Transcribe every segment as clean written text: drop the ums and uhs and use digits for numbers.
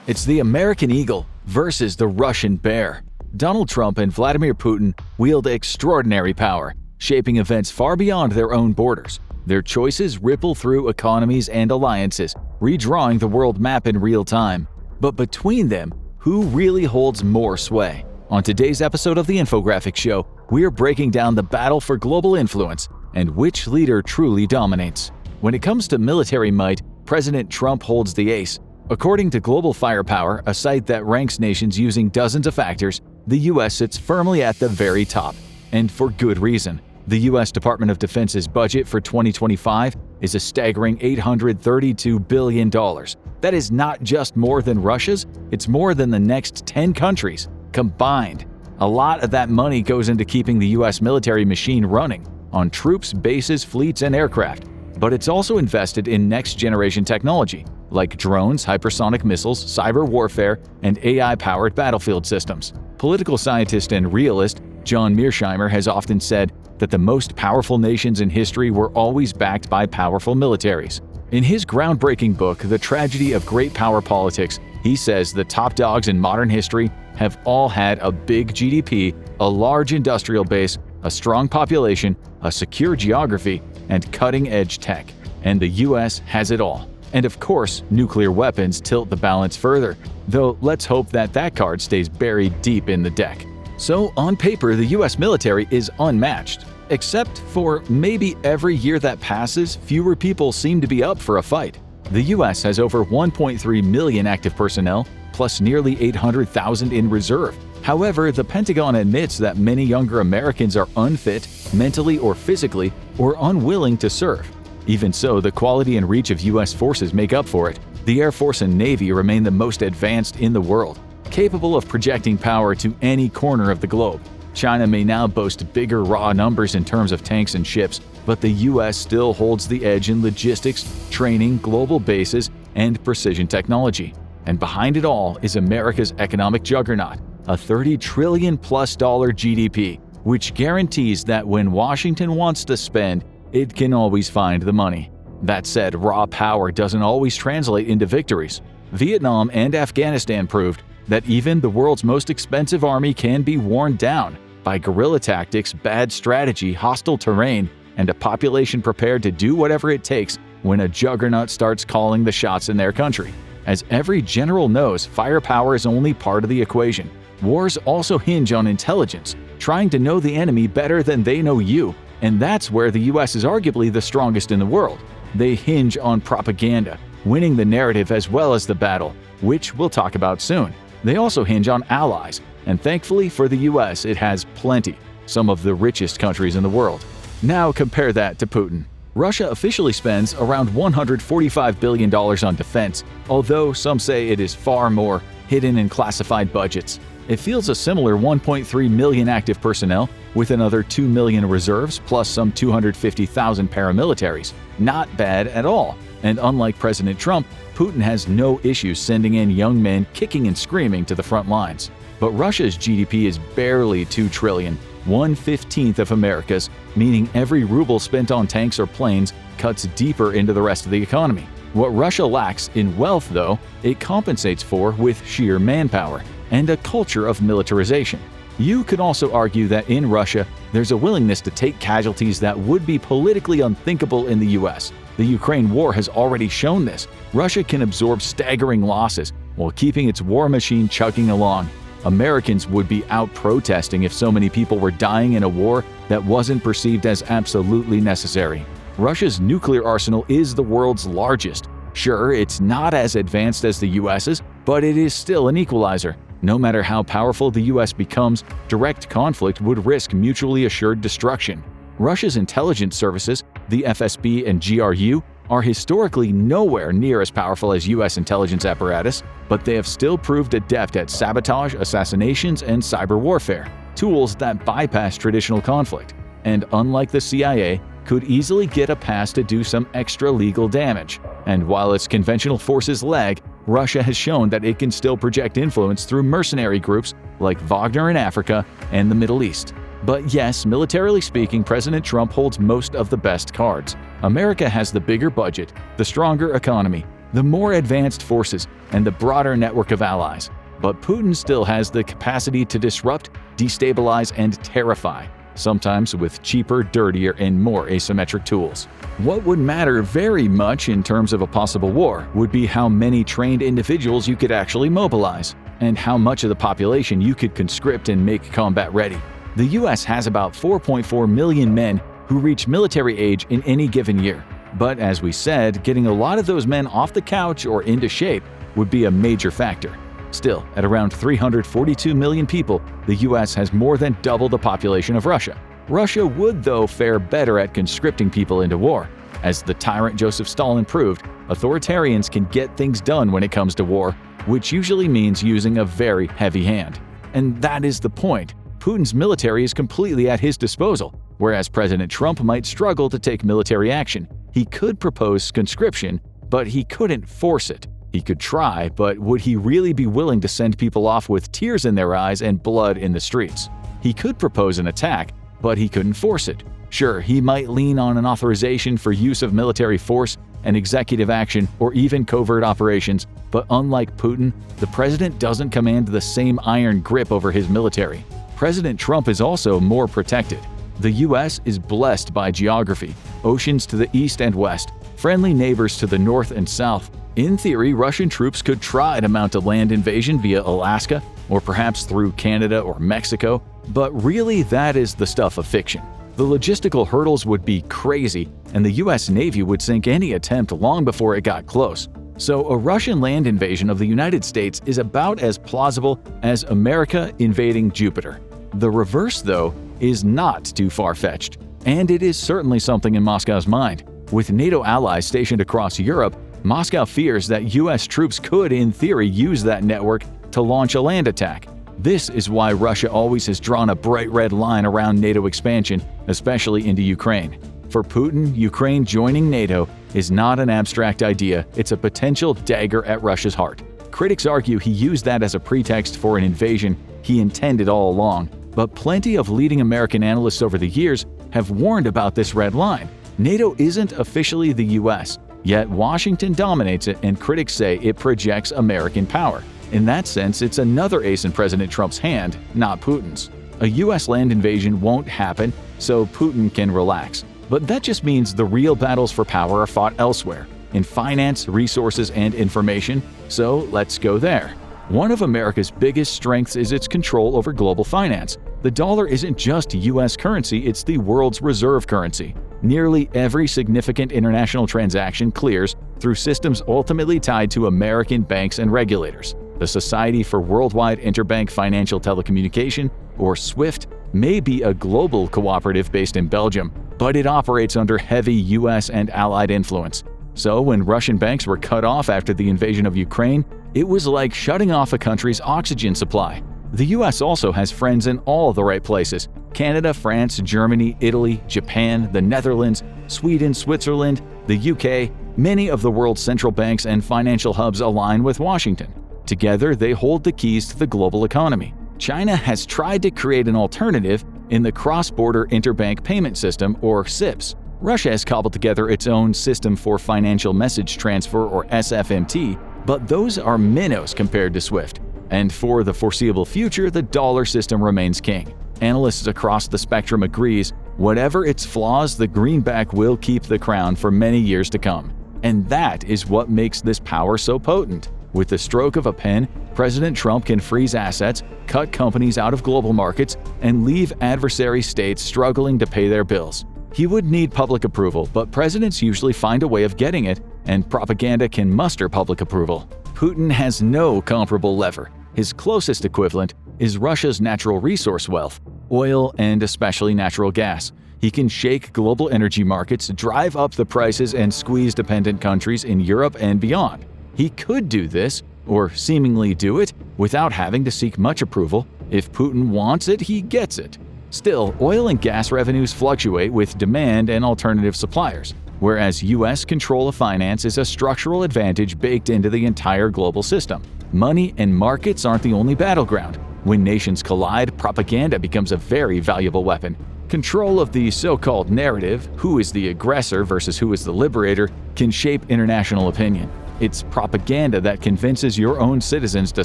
It's the American eagle versus the Russian bear. Donald Trump and Vladimir Putin wield extraordinary power, shaping events far beyond their own borders. Their choices ripple through economies and alliances, redrawing the world map in real time. But between them, who really holds more sway? On today's episode of the Infographics Show, we're breaking down the battle for global influence and which leader truly dominates. When it comes to military might, President Trump holds the ace. According to Global Firepower, a site that ranks nations using dozens of factors, the US sits firmly at the very top. And for good reason. The US Department of Defense's budget for 2025 is a staggering $832 billion. That is not just more than Russia's, it's more than the next 10 countries combined. A lot of that money goes into keeping the US military machine running on troops, bases, fleets, and aircraft. But it's also invested in next-generation technology, like drones, hypersonic missiles, cyber warfare, and AI-powered battlefield systems. Political scientist and realist John Mearsheimer has often said that the most powerful nations in history were always backed by powerful militaries. In his groundbreaking book, The Tragedy of Great Power Politics, he says the top dogs in modern history have all had a big GDP, a large industrial base, a strong population, a secure geography, and cutting-edge tech. And the US has it all. And of course, nuclear weapons tilt the balance further, though let's hope that that card stays buried deep in the deck. So on paper, the US military is unmatched. Except for maybe every year that passes, fewer people seem to be up for a fight. The US has over 1.3 million active personnel, plus nearly 800,000 in reserve. However, the Pentagon admits that many younger Americans are unfit, mentally or physically, or unwilling to serve. Even so, the quality and reach of US forces make up for it. The Air Force and Navy remain the most advanced in the world, capable of projecting power to any corner of the globe. China may now boast bigger raw numbers in terms of tanks and ships, but the US still holds the edge in logistics, training, global bases, and precision technology. And behind it all is America's economic juggernaut, a $30 trillion+ GDP, which guarantees that when Washington wants to spend, it can always find the money. That said, raw power doesn't always translate into victories. Vietnam and Afghanistan proved that even the world's most expensive army can be worn down by guerrilla tactics, bad strategy, hostile terrain, and a population prepared to do whatever it takes when a juggernaut starts calling the shots in their country. As every general knows, firepower is only part of the equation. Wars also hinge on intelligence, trying to know the enemy better than they know you, and that's where the US is arguably the strongest in the world. They hinge on propaganda, winning the narrative as well as the battle, which we'll talk about soon. They also hinge on allies, and thankfully for the US, it has plenty, some of the richest countries in the world. Now compare that to Putin. Russia officially spends around $145 billion on defense, although some say it is far more, hidden in classified budgets. It fields a similar 1.3 million active personnel, with another 2 million reserves plus some 250,000 paramilitaries. Not bad at all. And unlike President Trump, Putin has no issues sending in young men kicking and screaming to the front lines. But Russia's GDP is barely $2 trillion, 1/15 of America's, meaning every ruble spent on tanks or planes cuts deeper into the rest of the economy. What Russia lacks in wealth, though, it compensates for with sheer manpower and a culture of militarization. You could also argue that in Russia, there's a willingness to take casualties that would be politically unthinkable in the US. The Ukraine war has already shown this. Russia can absorb staggering losses while keeping its war machine chugging along. Americans would be out protesting if so many people were dying in a war that wasn't perceived as absolutely necessary. Russia's nuclear arsenal is the world's largest. Sure, it's not as advanced as the US's, but it is still an equalizer. No matter how powerful the US becomes, direct conflict would risk mutually assured destruction. Russia's intelligence services, the FSB and GRU, are historically nowhere near as powerful as US intelligence apparatus, but they have still proved adept at sabotage, assassinations, and cyber warfare, tools that bypass traditional conflict, and unlike the CIA, could easily get a pass to do some extra legal damage. And while its conventional forces lag, Russia has shown that it can still project influence through mercenary groups like Wagner in Africa and the Middle East. But yes, militarily speaking, President Trump holds most of the best cards. America has the bigger budget, the stronger economy, the more advanced forces, and the broader network of allies. But Putin still has the capacity to disrupt, destabilize, and terrify, sometimes with cheaper, dirtier, and more asymmetric tools. What would matter very much in terms of a possible war would be how many trained individuals you could actually mobilize, and how much of the population you could conscript and make combat ready. The US has about 4.4 million men who reach military age in any given year. But as we said, getting a lot of those men off the couch or into shape would be a major factor. Still, at around 342 million people, the US has more than double the population of Russia. Russia would, though, fare better at conscripting people into war. As the tyrant Joseph Stalin proved, authoritarians can get things done when it comes to war, which usually means using a very heavy hand. And that is the point. Putin's military is completely at his disposal, whereas President Trump might struggle to take military action. He could propose conscription, but he couldn't force it. He could try, but would he really be willing to send people off with tears in their eyes and blood in the streets? He could propose an attack, but he couldn't force it. Sure, he might lean on an authorization for use of military force and executive action or even covert operations, but unlike Putin, the president doesn't command the same iron grip over his military. President Trump is also more protected. The US is blessed by geography, oceans to the east and west, friendly neighbors to the north and south. In theory, Russian troops could try to mount a land invasion via Alaska, or perhaps through Canada or Mexico, but really that is the stuff of fiction. The logistical hurdles would be crazy, and the US Navy would sink any attempt long before it got close. So a Russian land invasion of the United States is about as plausible as America invading Jupiter. The reverse, though, is not too far-fetched, and it is certainly something in Moscow's mind. With NATO allies stationed across Europe, Moscow fears that US troops could, in theory, use that network to launch a land attack. This is why Russia always has drawn a bright red line around NATO expansion, especially into Ukraine. For Putin, Ukraine joining NATO is not an abstract idea, it's a potential dagger at Russia's heart. Critics argue he used that as a pretext for an invasion he intended all along, but plenty of leading American analysts over the years have warned about this red line. NATO isn't officially the US, yet Washington dominates it, and critics say it projects American power. In that sense, it's another ace in President Trump's hand, not Putin's. A US land invasion won't happen, so Putin can relax. But that just means the real battles for power are fought elsewhere, in finance, resources, and information, so let's go there. One of America's biggest strengths is its control over global finance. The dollar isn't just US currency, it's the world's reserve currency. Nearly every significant international transaction clears through systems ultimately tied to American banks and regulators. The Society for Worldwide Interbank Financial Telecommunication, or SWIFT, may be a global cooperative based in Belgium, but it operates under heavy US and allied influence. So when Russian banks were cut off after the invasion of Ukraine, it was like shutting off a country's oxygen supply. The US also has friends in all the right places: Canada, France, Germany, Italy, Japan, the Netherlands, Sweden, Switzerland, the UK. Many of the world's central banks and financial hubs align with Washington. Together, they hold the keys to the global economy. China has tried to create an alternative in the Cross-Border Interbank Payment System, or CIPS. Russia has cobbled together its own System for Financial Message Transfer, or SFMT, but those are minnows compared to SWIFT. And for the foreseeable future, the dollar system remains king. Analysts across the spectrum agrees, whatever its flaws, the greenback will keep the crown for many years to come. And that is what makes this power so potent. With the stroke of a pen, President Trump can freeze assets, cut companies out of global markets, and leave adversary states struggling to pay their bills. He would need public approval, but presidents usually find a way of getting it, and propaganda can muster public approval. Putin has no comparable lever. His closest equivalent is Russia's natural resource wealth, oil and especially natural gas. He can shake global energy markets, drive up the prices, and squeeze dependent countries in Europe and beyond. He could do this, or seemingly do it, without having to seek much approval. If Putin wants it, he gets it. Still, oil and gas revenues fluctuate with demand and alternative suppliers, whereas US control of finance is a structural advantage baked into the entire global system. Money and markets aren't the only battleground. When nations collide, propaganda becomes a very valuable weapon. Control of the so-called narrative, who is the aggressor versus who is the liberator, can shape international opinion. It's propaganda that convinces your own citizens to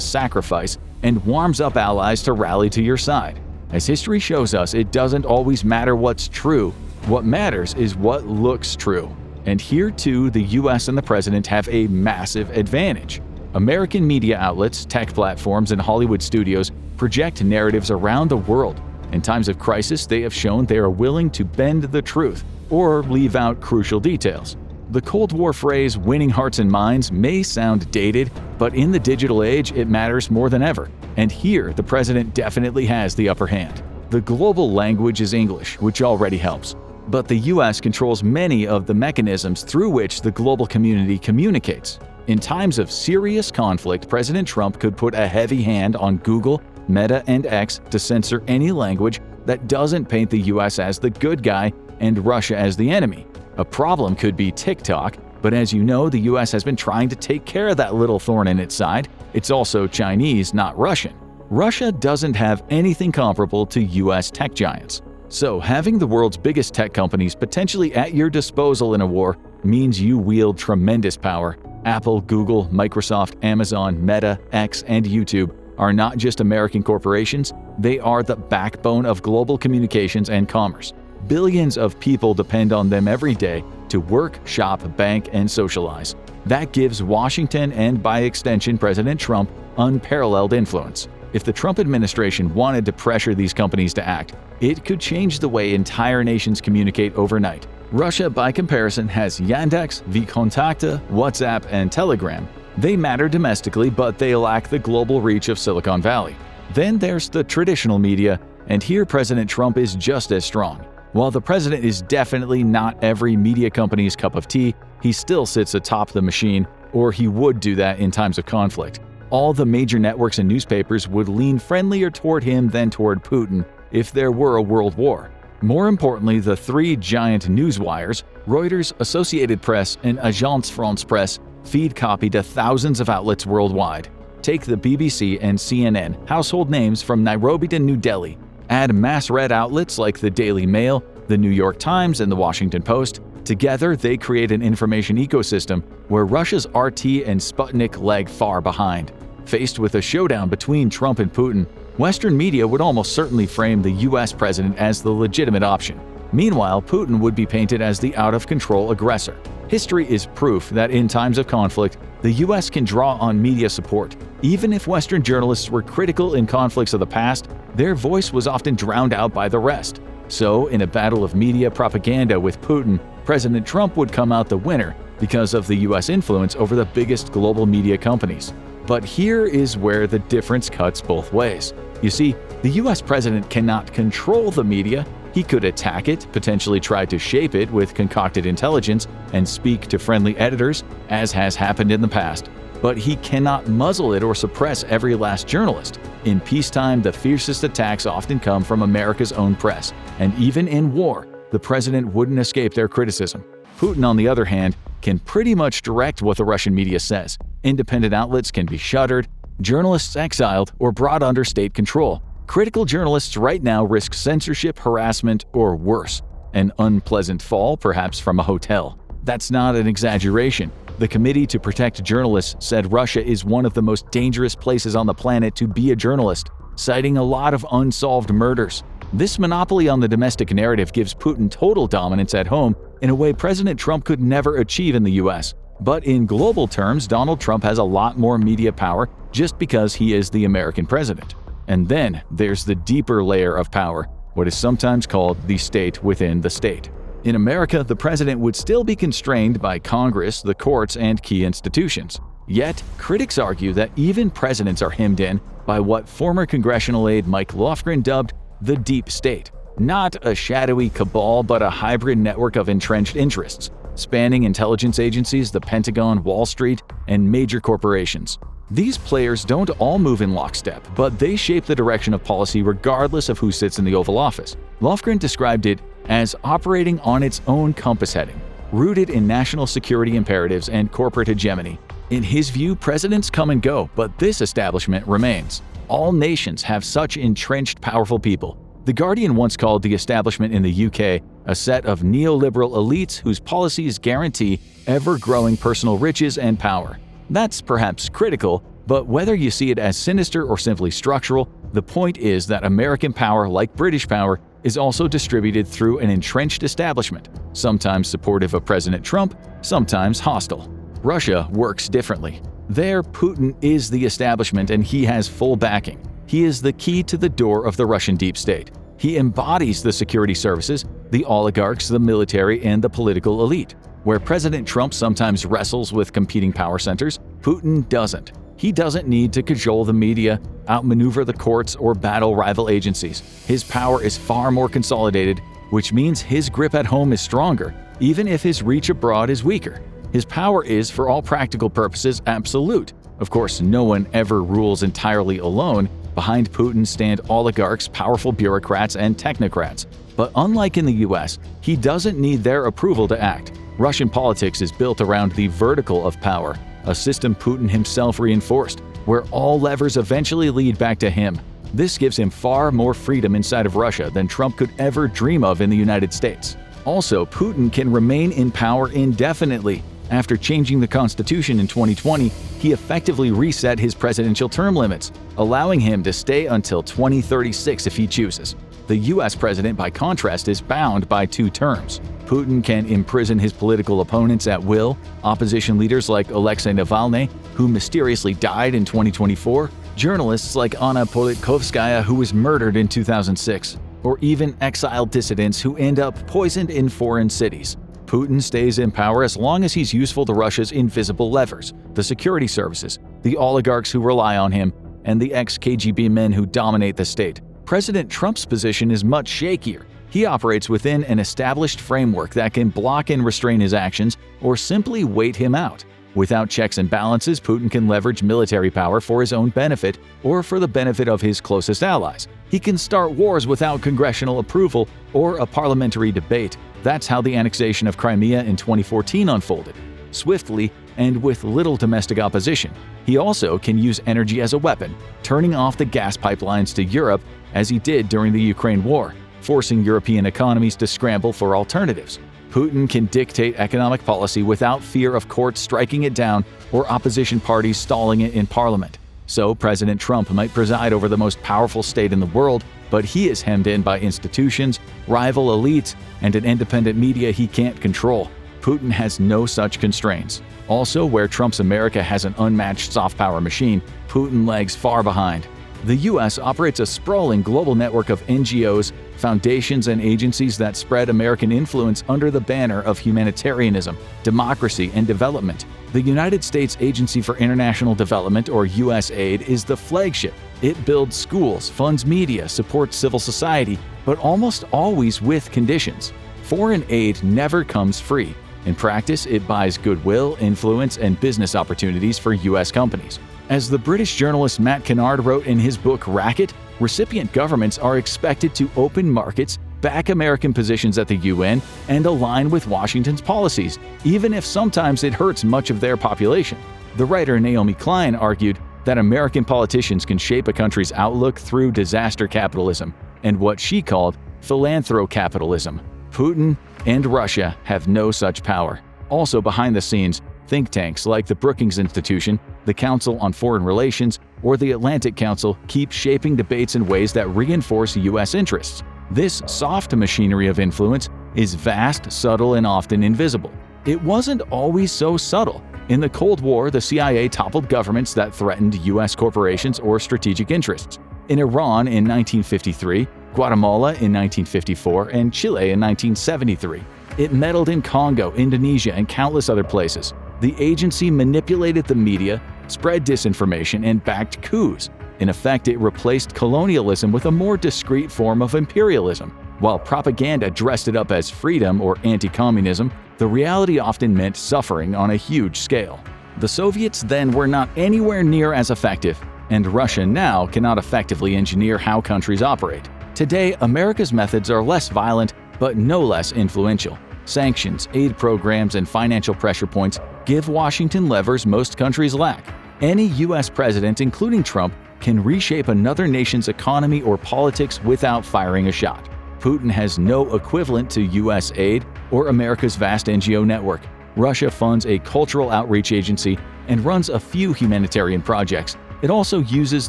sacrifice and warms up allies to rally to your side. As history shows us, it doesn't always matter what's true. What matters is what looks true. And here too, the US and the president have a massive advantage. American media outlets, tech platforms, and Hollywood studios project narratives around the world. In times of crisis, they have shown they are willing to bend the truth or leave out crucial details. The Cold War phrase "winning hearts and minds" may sound dated, but in the digital age, it matters more than ever. And here, the president definitely has the upper hand. The global language is English, which already helps. But the US controls many of the mechanisms through which the global community communicates. In times of serious conflict, President Trump could put a heavy hand on Google, Meta, and X to censor any language that doesn't paint the US as the good guy and Russia as the enemy. A problem could be TikTok, but as you know, the US has been trying to take care of that little thorn in its side. It's also Chinese, not Russian. Russia doesn't have anything comparable to US tech giants. So having the world's biggest tech companies potentially at your disposal in a war means you wield tremendous power. Apple, Google, Microsoft, Amazon, Meta, X, and YouTube are not just American corporations, they are the backbone of global communications and commerce. Billions of people depend on them every day to work, shop, bank, and socialize. That gives Washington and, by extension, President Trump unparalleled influence. If the Trump administration wanted to pressure these companies to act, it could change the way entire nations communicate overnight. Russia, by comparison, has Yandex, VKontakte, WhatsApp, and Telegram. They matter domestically, but they lack the global reach of Silicon Valley. Then there's the traditional media, and here President Trump is just as strong. While the president is definitely not every media company's cup of tea, he still sits atop the machine, or he would do that in times of conflict. All the major networks and newspapers would lean friendlier toward him than toward Putin if there were a world war. More importantly, the three giant news wires, Reuters, Associated Press, and Agence France-Presse, feed copy to thousands of outlets worldwide. Take the BBC and CNN, household names from Nairobi to New Delhi. Add mass-read outlets like the Daily Mail, the New York Times, and the Washington Post. Together, they create an information ecosystem where Russia's RT and Sputnik lag far behind. Faced with a showdown between Trump and Putin, Western media would almost certainly frame the US president as the legitimate option. Meanwhile, Putin would be painted as the out-of-control aggressor. History is proof that in times of conflict, the US can draw on media support. Even if Western journalists were critical in conflicts of the past, their voice was often drowned out by the rest. So, in a battle of media propaganda with Putin, President Trump would come out the winner because of the US influence over the biggest global media companies. But here is where the difference cuts both ways. You see, the US president cannot control the media. He could attack it, potentially try to shape it with concocted intelligence, and speak to friendly editors, as has happened in the past. But he cannot muzzle it or suppress every last journalist. In peacetime, the fiercest attacks often come from America's own press, and even in war, the president wouldn't escape their criticism. Putin, on the other hand, can pretty much direct what the Russian media says. Independent outlets can be shuttered, journalists exiled, or brought under state control. Critical journalists right now risk censorship, harassment, or worse, an unpleasant fall, perhaps from a hotel. That's not an exaggeration. The Committee to Protect Journalists said Russia is one of the most dangerous places on the planet to be a journalist, citing a lot of unsolved murders. This monopoly on the domestic narrative gives Putin total dominance at home in a way President Trump could never achieve in the US. But in global terms, Donald Trump has a lot more media power just because he is the American president. And then there's the deeper layer of power, what is sometimes called the state within the state. In America, the president would still be constrained by Congress, the courts, and key institutions. Yet, critics argue that even presidents are hemmed in by what former congressional aide Mike Lofgren dubbed the deep state. Not a shadowy cabal, but a hybrid network of entrenched interests, spanning intelligence agencies, the Pentagon, Wall Street, and major corporations. These players don't all move in lockstep, but they shape the direction of policy regardless of who sits in the Oval Office. Lofgren described it as operating on its own compass heading, rooted in national security imperatives and corporate hegemony. In his view, presidents come and go, but this establishment remains. All nations have such entrenched, powerful people. The Guardian once called the establishment in the UK a set of neoliberal elites whose policies guarantee ever-growing personal riches and power. That's perhaps critical, but whether you see it as sinister or simply structural, the point is that American power, like British power, is also distributed through an entrenched establishment, sometimes supportive of President Trump, sometimes hostile. Russia works differently. There, Putin is the establishment and he has full backing. He is the key to the door of the Russian deep state. He embodies the security services, the oligarchs, the military, and the political elite. Where President Trump sometimes wrestles with competing power centers, Putin doesn't. He doesn't need to cajole the media, outmaneuver the courts, or battle rival agencies. His power is far more consolidated, which means his grip at home is stronger, even if his reach abroad is weaker. His power is, for all practical purposes, absolute. Of course, no one ever rules entirely alone. Behind Putin stand oligarchs, powerful bureaucrats, and technocrats. But unlike in the US, he doesn't need their approval to act. Russian politics is built around the vertical of power, a system Putin himself reinforced, where all levers eventually lead back to him. This gives him far more freedom inside of Russia than Trump could ever dream of in the United States. Also, Putin can remain in power indefinitely. After changing the Constitution in 2020, he effectively reset his presidential term limits, allowing him to stay until 2036 if he chooses. The US president, by contrast, is bound by 2 terms. Putin can imprison his political opponents at will, opposition leaders like Alexei Navalny, who mysteriously died in 2024, journalists like Anna Politkovskaya, who was murdered in 2006, or even exiled dissidents who end up poisoned in foreign cities. Putin stays in power as long as he's useful to Russia's invisible levers, the security services, the oligarchs who rely on him, and the ex-KGB men who dominate the state. President Trump's position is much shakier. He operates within an established framework that can block and restrain his actions or simply wait him out. Without checks and balances, Putin can leverage military power for his own benefit or for the benefit of his closest allies. He can start wars without congressional approval or a parliamentary debate. That's how the annexation of Crimea in 2014 unfolded, swiftly and with little domestic opposition. He also can use energy as a weapon, turning off the gas pipelines to Europe as he did during the Ukraine war, forcing European economies to scramble for alternatives. Putin can dictate economic policy without fear of courts striking it down or opposition parties stalling it in parliament. So President Trump might preside over the most powerful state in the world, but he is hemmed in by institutions, rival elites, and an independent media he can't control. Putin has no such constraints. Also, where Trump's America has an unmatched soft power machine, Putin lags far behind. The US operates a sprawling global network of NGOs, foundations, and agencies that spread American influence under the banner of humanitarianism, democracy, and development. The United States Agency for International Development, or USAID, is the flagship. It builds schools, funds media, supports civil society, but almost always with conditions. Foreign aid never comes free. In practice, it buys goodwill, influence, and business opportunities for US companies. As the British journalist Matt Kennard wrote in his book Racket, recipient governments are expected to open markets, back American positions at the UN, and align with Washington's policies, even if sometimes it hurts much of their population. The writer Naomi Klein argued that American politicians can shape a country's outlook through disaster capitalism and what she called philanthrocapitalism. Putin and Russia have no such power. Also behind the scenes, think tanks like the Brookings Institution, the Council on Foreign Relations, or the Atlantic Council keep shaping debates in ways that reinforce U.S. interests. This soft machinery of influence is vast, subtle, and often invisible. It wasn't always so subtle. In the Cold War, the CIA toppled governments that threatened U.S. corporations or strategic interests. In Iran in 1953, Guatemala in 1954, and Chile in 1973. It meddled in Congo, Indonesia, and countless other places. The agency manipulated the media, spread disinformation, and backed coups. In effect, it replaced colonialism with a more discreet form of imperialism. While propaganda dressed it up as freedom or anti-communism, the reality often meant suffering on a huge scale. The Soviets then were not anywhere near as effective, and Russia now cannot effectively engineer how countries operate. Today, America's methods are less violent, but no less influential. Sanctions, aid programs, and financial pressure points give Washington levers most countries lack. Any U.S. president, including Trump, can reshape another nation's economy or politics without firing a shot. Putin has no equivalent to U.S. aid or America's vast NGO network. Russia funds a cultural outreach agency and runs a few humanitarian projects. It also uses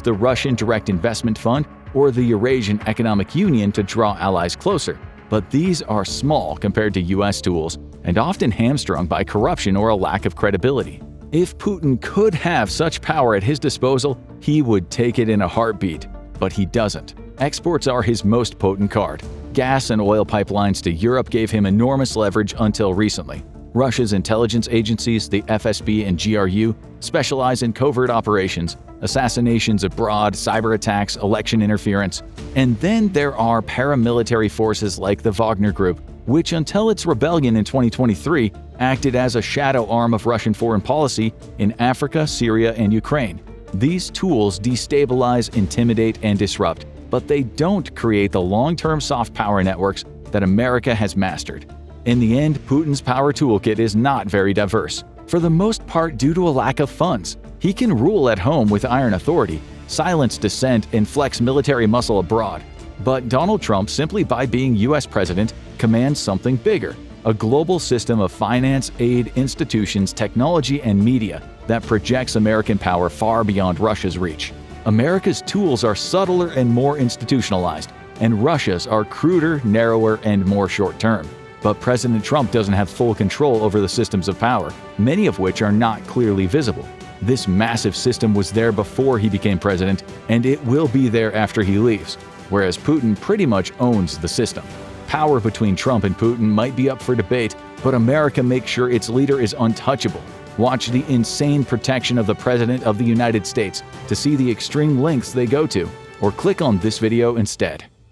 the Russian Direct Investment Fund or the Eurasian Economic Union to draw allies closer. But these are small compared to U.S. tools and often hamstrung by corruption or a lack of credibility. If Putin could have such power at his disposal, he would take it in a heartbeat. But he doesn't. Exports are his most potent card. Gas and oil pipelines to Europe gave him enormous leverage until recently. Russia's intelligence agencies, the FSB and GRU, specialize in covert operations, assassinations abroad, cyber attacks, election interference. And then there are paramilitary forces like the Wagner Group, which until its rebellion in 2023 acted as a shadow arm of Russian foreign policy in Africa, Syria, and Ukraine. These tools destabilize, intimidate, and disrupt, but they don't create the long-term soft power networks that America has mastered. In the end, Putin's power toolkit is not very diverse, for the most part due to a lack of funds. He can rule at home with iron authority, silence dissent, and flex military muscle abroad. But Donald Trump, simply by being U.S. president, commands something bigger: a global system of finance, aid, institutions, technology, and media that projects American power far beyond Russia's reach. America's tools are subtler and more institutionalized, and Russia's are cruder, narrower, and more short-term. But President Trump doesn't have full control over the systems of power, many of which are not clearly visible. This massive system was there before he became president, and it will be there after he leaves, whereas Putin pretty much owns the system. Power between Trump and Putin might be up for debate, but America makes sure its leader is untouchable. Watch the insane protection of the President of the United States to see the extreme lengths they go to, or click on this video instead.